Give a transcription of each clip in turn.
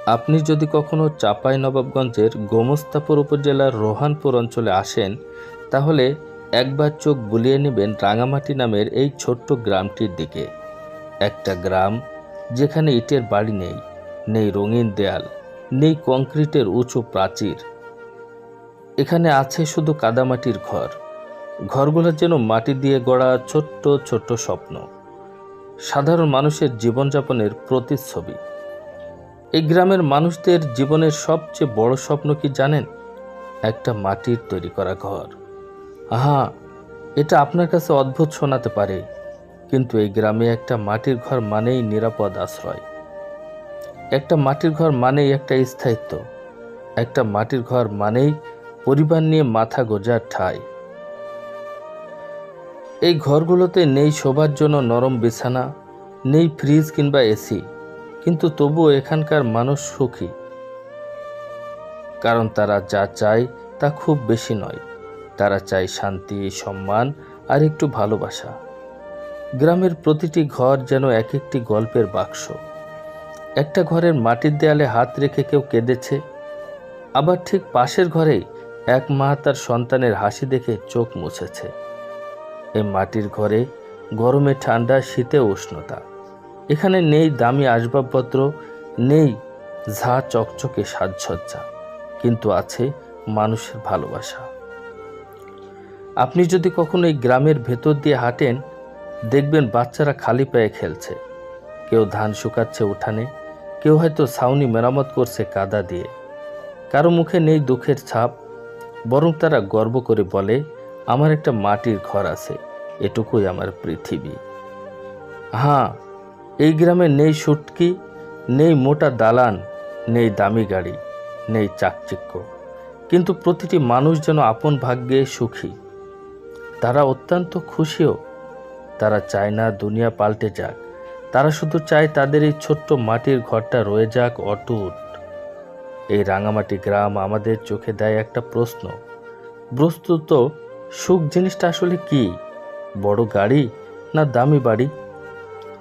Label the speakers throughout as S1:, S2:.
S1: আপনি যদি কখনো চাঁপাইনবাবগঞ্জের গোমস্তাপুর উপজেলার রোহানপুর অঞ্চলে আসেন, তাহলে একবার চোখ বুলিয়ে নেবেন রাঙামাটি নামের এই ছোট্ট গ্রামটির দিকে। একটা গ্রাম যেখানে ইটের বাড়ি নেই, নেই রঙিন দেয়াল, নেই কংক্রিটের উঁচু প্রাচীর। এখানে আছে শুধু কাদামাটির ঘর। ঘরগুলো যেন মাটি দিয়ে গড়া ছোট্ট ছোট্ট স্বপ্ন, সাধারণ মানুষের জীবনযাপনের প্রতিচ্ছবি। এই গ্রামের মানুষদের জীবনের সবচেয়ে বড় স্বপ্ন কি জানেন? একটা মাটির তৈরি করা ঘর। হ্যাঁ, এটা আপনার কাছে অদ্ভুত শোনাতে পারে, কিন্তু এই গ্রামে একটা মাটির ঘর মানেই নিরাপদ আশ্রয়। একটা মাটির ঘর মানেই একটা স্থায়িত্ব। একটা মাটির ঘর মানেই পরিবার নিয়ে মাথা গোঁজার ঠাঁই। এই ঘরগুলোতে নেই শোবার জন্য নরম বিছানা, নেই ফ্রিজ কিংবা এসি, কিন্তু তবুও এখানকার মানুষ সুখী। কারণ তারা যা চায় তা খুব বেশি নয়। তারা চায় শান্তি, সম্মান আর একটু ভালোবাসা। গ্রামের প্রতিটি ঘর যেন এক একটি গল্পের বাক্স। একটা ঘরের মাটির দেয়ালে হাত রেখে কেউ কেঁদেছে, আবার ঠিক পাশের ঘরে এক মা তার সন্তানের হাসি দেখে চোখ মুছেছে। এই মাটির ঘরে গরমে ঠান্ডা, শীতে উষ্ণতা। এখানে নেই দামি আসবাবপত্র, নেই ঝা চকচকে সাজসজ্জা, কিন্তু আছে মানুষের ভালোবাসা। আপনি যদি কখনো এই গ্রামের ভেতর দিয়ে হাঁটেন, দেখবেন বাচ্চারা খালি পায়ে খেলছে। কেউ ধান শুকাচ্ছে উঠানে, কেউ হয়তো ছাউনি মেরামত করছে কাদা দিয়ে। কারো মুখে নেই দুঃখের ছাপ, বরং তারা গর্ব করে বলে, আমার একটা মাটির ঘর আছে, এটুকুই আমার পৃথিবী। হ্যাঁ, এই গ্রামে নেই সুটকি, নেই মোটা দালান, নেই দামি গাড়ি, নেই চাকচিক্য, কিন্তু প্রতিটি মানুষ যেন আপন ভাগ্যে সুখী। তারা অত্যন্ত খুশিও। তারা চায় না দুনিয়া পাল্টে যাক, তারা শুধু চায় তাদের এই ছোট্ট মাটির ঘরটা রয়ে যাক অটুট। এই রাঙামাটি গ্রাম আমাদের চোখে দেয় একটা প্রশ্ন, বস্তুত সুখ জিনিসটা আসলে কি? বড় গাড়ি, না দামি বাড়ি,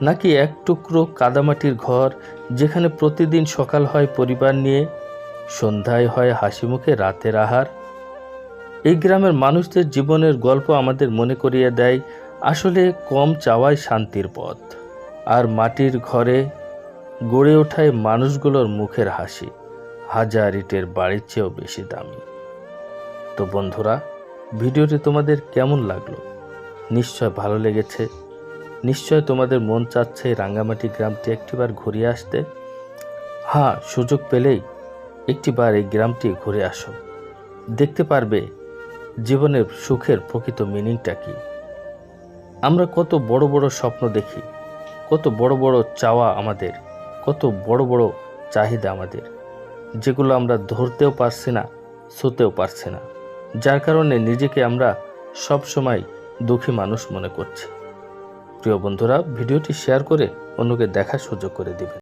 S1: নাকি এক টুকরো কাদামাটির ঘর যেখানে প্রতিদিন সকাল হয় পরিবার নিয়ে, সন্ধ্যায় হয় হাসি মুখে রাতের আহার? এই গ্রামের মানুষদের জীবনের গল্প আমাদের মনে করিয়ে দেয়, আসলে কম চাওয়াই শান্তির পথ। আর মাটির ঘরে গড়ে ওঠায় মানুষগুলোর মুখের হাসি হাজার ইটের বাড়ির চেয়েও বেশি দামি। তো বন্ধুরা, ভিডিওটি তোমাদের কেমন লাগলো? নিশ্চয় ভালো লেগেছে। নিশ্চয় তোমাদের মন চাচ্ছে রাঙ্গামাটি গ্রামটি একটিবার ঘুরে আসতে। হ্যাঁ, সুযোগ পেলেই একটিবার এই গ্রামটি ঘুরে আসো। দেখতে পারবে জীবনের সুখের প্রকৃত মিনিংটা কি। আমরা কত বড় বড় স্বপ্ন দেখি, কত বড় বড় চাওয়া আমাদের, কত বড় বড় চাহিদা আমাদের, যেগুলো আমরা ধরতেও পারছি না, ছুঁতেও পারছি না, যার কারণে নিজেকে আমরা সব সময় দুঃখী মানুষ মনে করছি। প্রিয় বন্ধুরা, ভিডিওটি শেয়ার করে অন্যকে দেখার সুযোগ করে দিবেন।